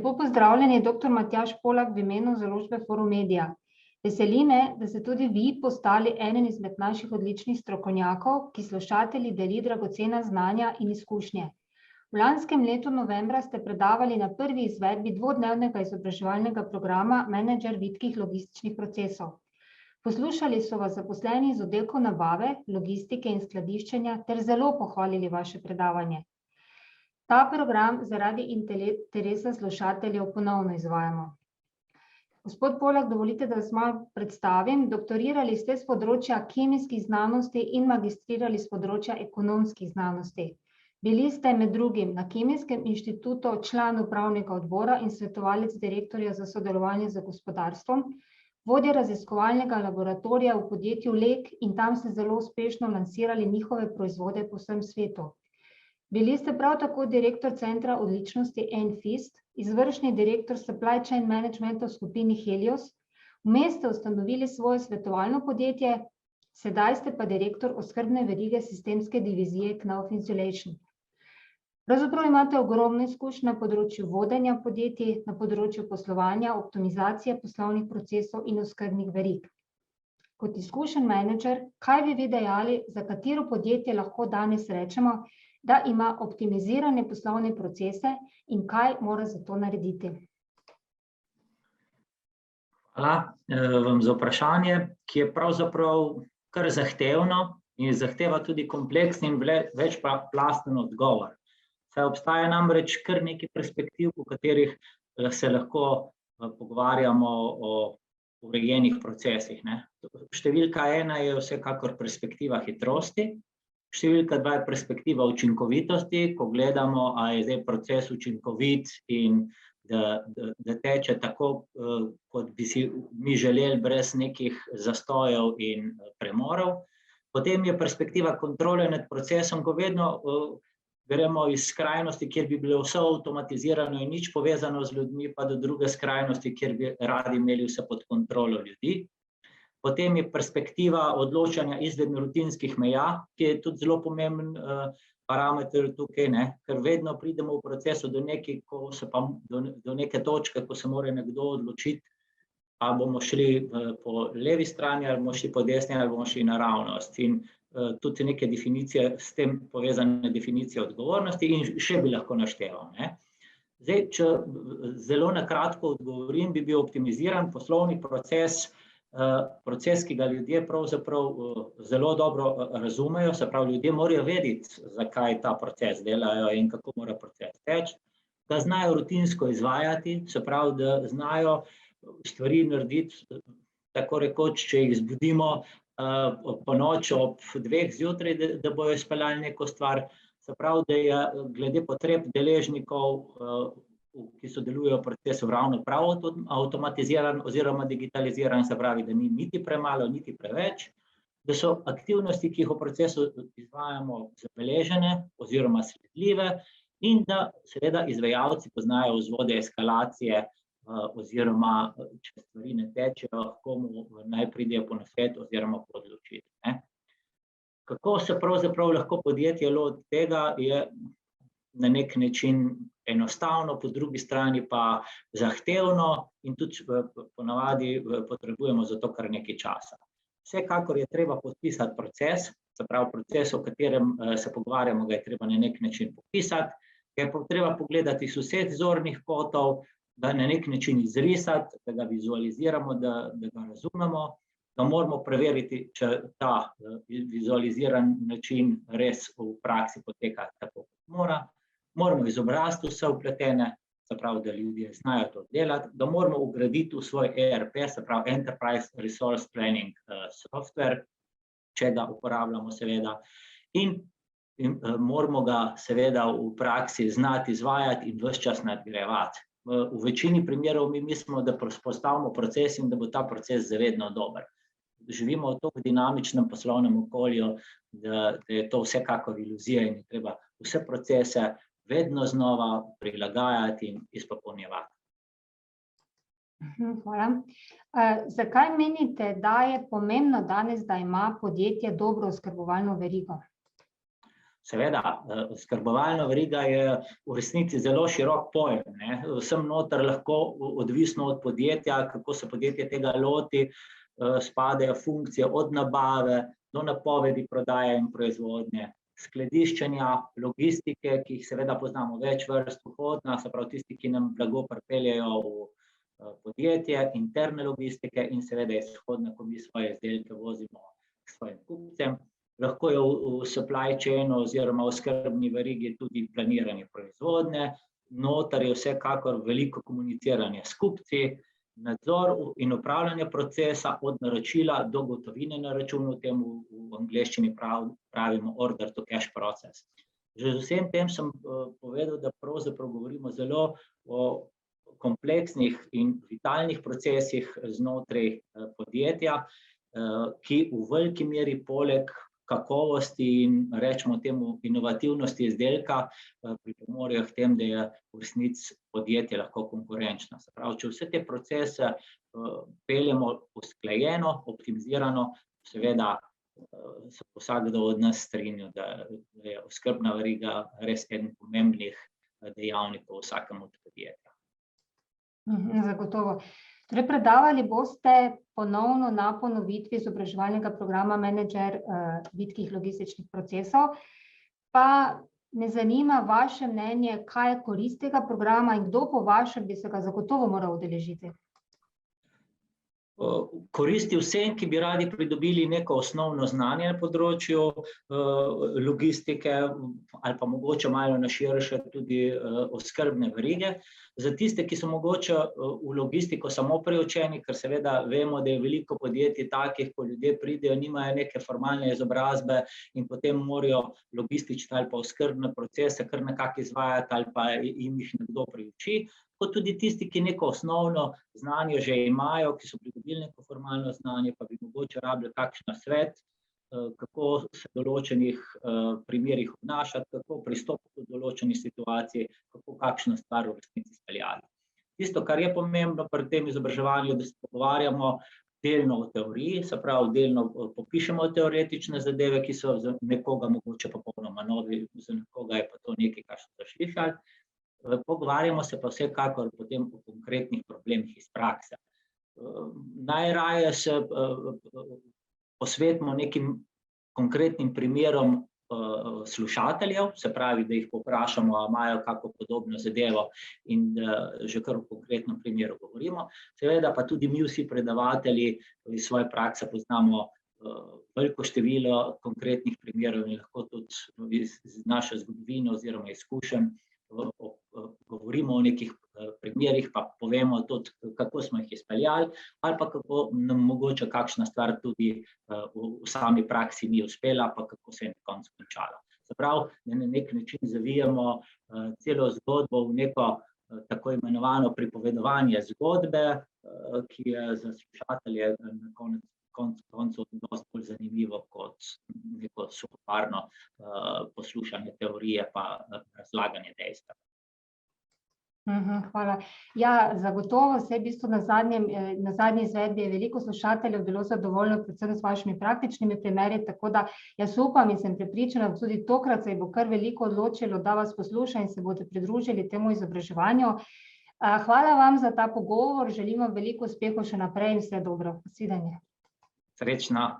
Lepo pozdravljeni, dr. Matjaž Polak v imenu založbe Forum Media. Veseli me, da ste tudi vi postali eden izmed naših odličnih strokovnjakov, ki slušatelji deli dragocena znanja in izkušnje. V lanskem letu novembra ste predavali na prvi izvedbi dvodnevnega izobraževalnega programa Menedžer vitkih logističnih procesov. Poslušali so vas zaposleni iz oddelkov nabave, logistike in skladiščenja ter zelo pohvalili vaše predavanje. Ta program zaradi interesa slušateljev ponovno izvajamo. Gospod Polak, dovolite, da vas malo predstavim. Doktorirali ste s področja kemijskih znanosti in magistrirali s področja ekonomskih znanosti. Bili ste med drugim na Kemijskem inštitutu član upravnega odbora in svetovalec direktorja za sodelovanje z gospodarstvom, vodja raziskovalnega laboratorija v podjetju Lek in tam ste zelo uspešno lansirali njihove proizvode po vsem svetu. Bili ste prav tako direktor Centra odličnosti Enfist, izvršni direktor Supply Chain Managementa v skupini Helios, vmes ste ustanovili svoje svetovalno podjetje, sedaj ste pa direktor oskrbne verige sistemske divizije Knauf Insulation. Pravzaprav imate ogromno izkušnje na področju vodenja podjetij, na področju poslovanja, optimizacije poslovnih procesov in oskrbnih verig. Kot izkušen menedžer, kaj bi vi dejali, za katero podjetje lahko danes rečemo, da ima optimizirane poslovne procese in kaj mora za to narediti? Hvala vam za vprašanje, ki je pravzaprav kar zahtevno in zahteva tudi kompleksen in večplasten odgovor. Saj obstaja namreč kar nekaj perspektiv, po katerih se lahko pogovarjamo o urejenih procesih, ne. Številka 1 je vsekakor perspektiva hitrosti, številka 2 je perspektiva učinkovitosti, ko gledamo, a je zdaj proces učinkovit in da teče tako, kot bi si mi želeli, brez nekih zastojev in premorov. Potem je perspektiva kontrole nad procesom, ko vedno gremo iz skrajnosti, kjer bi bilo vse avtomatizirano in nič povezano z ljudmi, pa do druge skrajnosti, kjer bi radi imeli vse pod kontrolo ljudi. Potem je perspektiva odločanja izven rutinskih meja, ki je tudi zelo pomemben parameter tukaj, ne, ker vedno pridemo v procesu do neke točke, ko se mora nekdo odločiti, a bomo šli po levi strani, ali bomo šli po desni, ali bomo šli naravnost. In tudi neke definicije, s tem povezane definicije odgovornosti in še bi lahko našteval, ne. Zdaj, če zelo na kratko odgovorim, bi bil optimiziran poslovni proces, proces, ki ga ljudje pravzaprav zelo dobro razumejo, se pravi, ljudje morajo vedeti, zakaj ta proces delajo in kako mora proces teči, da znajo rutinsko izvajati, se pravi, da znajo stvari narediti, tako rekoč, če jih zbudimo ponoči ob 2 zjutraj, da bojo izpeljali neko stvar, se pravi, da je glede potreb deležnikov, ki sodelujejo v procesu, ravno prav avtomatiziran oziroma digitaliziran, se pravi, da ni niti premalo, niti preveč, da so aktivnosti, ki jih v procesu izvajamo, zabeležene oziroma sledljive in da seveda izvajalci poznajo vzvode eskalacije oziroma, če stvari ne tečejo, komu naj pridejo po nasvet oziroma po odločitev, ne. Kako se pravzaprav lahko podjetje loti tega, je na nek način enostavno, po drugi strani pa zahtevno in tudi ponavadi potrebujemo za to kar nekaj časa. Vsekakor je treba podpisati proces, se pravi, proces, o katerem se pogovarjamo, ga je treba na nek način popisati, ga je treba pogledati iz vseh zornih kotov, ga na nek način izrisati, da ga vizualiziramo, da ga razumemo, da moramo preveriti, če ta vizualiziran način res v praksi poteka tako, kot mora. Moramo izobraziti vse vpletene, se pravi, da ljudje znajo to delati, da moramo vgraditi v svoj ERP, se pravi Enterprise Resource Planning software, če ga uporabljamo seveda, in moramo ga seveda v praksi znati izvajati in ves čas nadgrajevati. V večini primerov mi mislimo, da vzpostavimo proces in da bo ta proces za vedno dober. Živimo v tako dinamičnem poslovnem okolju, da je to vsekakor iluzija in je treba vse procese vedno znova prilagajati in izpopolnjevati. Hvala. Zakaj menite, da je pomembno danes, da ima podjetje dobro oskrbovalno verigo? Seveda, oskrbovalna veriga je v resnici zelo širok pojem, ne. Vsem noter lahko, odvisno od podjetja, kako se podjetje tega loti, spadajo funkcije od nabave do napovedi prodaje in proizvodnje, skladiščenja, logistike, ki jih seveda poznamo več vrst, vhodna, se pravi tisti, ki nam blago pripeljejo v podjetje, interne logistike in seveda izhodna, ko mi svoje izdelke vozimo k svojim kupcem. Lahko je v supply chainu oziroma v oskrbni verigi tudi planiranje proizvodnje, noter je vsekakor veliko komuniciranja s kupci, nadzor in upravljanje procesa od naročila do gotovine na računu, temu v angleščini pravimo order to cash process. Že z vsem tem sem povedal, da pravzaprav govorimo zelo o kompleksnih in vitalnih procesih znotraj podjetja, ki v veliki meri poleg kakovosti in rečemo temu inovativnosti izdelka pripomorejo k tem, da je v resnici podjetje lahko konkurenčno. Se pravi, če vse te procese peljemo usklajeno, optimizirano, seveda se vsakdo od nas strinja, da je oskrbna veriga res eden pomembnih dejavnikov v vsakem od podjetja. Zagotovo. Torej, predavali boste ponovno na ponovitvi izobraževalnega programa Menedžer vitkih logističnih procesov. Pa me zanima vaše mnenje, kaj je korist tega programa in kdo po vašem bi se ga zagotovo moral udeležiti? Koristi vsem, ki bi radi pridobili neko osnovno znanje na področju logistike ali pa mogoče malo na širše tudi oskrbne verige. Za tiste, ki so mogoče v logistiko samo priučeni, ker seveda vemo, da je veliko podjetij takih, ko ljudje pridejo, nimajo neke formalne izobrazbe in potem morajo logistične ali pa oskrbne procese kar nekako izvajati ali pa jim jih nekdo priuči. Kot tudi tisti, ki neko osnovno znanje že imajo, ki so pridobili neko formalno znanje, pa bi mogoče rabili kakšen svet, kako se v določenih primerih obnašati, kako pristopiti v določeni situaciji, kako kakšno stvar v resnici speljati. Tisto, kar je pomembno pri tem izobraževanju, da se pogovarjamo delno o teoriji, se pravi, delno popišemo teoretične zadeve, ki so za nekoga mogoče popolnoma novi, za nekoga je pa to nekaj, kar so slišali. Pogovarjamo se pa vsekakor potem o konkretnih problemih iz prakse. Najraje se posvetimo nekim konkretnim primerom slušateljev, se pravi, da jih povprašamo, ali imajo kako podobno zadevo in da že kar v konkretnem primeru govorimo. Seveda pa tudi mi vsi predavatelji iz svoje prakse poznamo veliko število konkretnih primerov in lahko tudi iz naše zgodovine oziroma izkušenj govorimo o nekih primerih, pa povemo tudi, kako smo jih izpeljali, ali pa kako nam mogoče kakšna stvar tudi v sami praksi ni uspela, pa kako se je na koncu končala. Se pravi, da na nek način zavijemo celo zgodbo v neko tako imenovano pripovedovanje zgodbe, ki je za slušatelje na koncu dosti bolj zanimivo kot neko suhoparno poslušanje teorije pa razlaganje dejstev. Hvala. Ja, zagotovo se v bistvu na zadnji izvedbi je veliko slušateljev bilo zadovoljno predvsem s vašimi praktičnimi primeri, tako da jaz upam in sem prepričana, da tudi tokrat se bo kar veliko odločilo, da vas posluša in se boste pridružili temu izobraževanju. Hvala vam za ta pogovor, želim vam veliko uspehov še naprej in vse dobro. Nasvidenje. Srečno.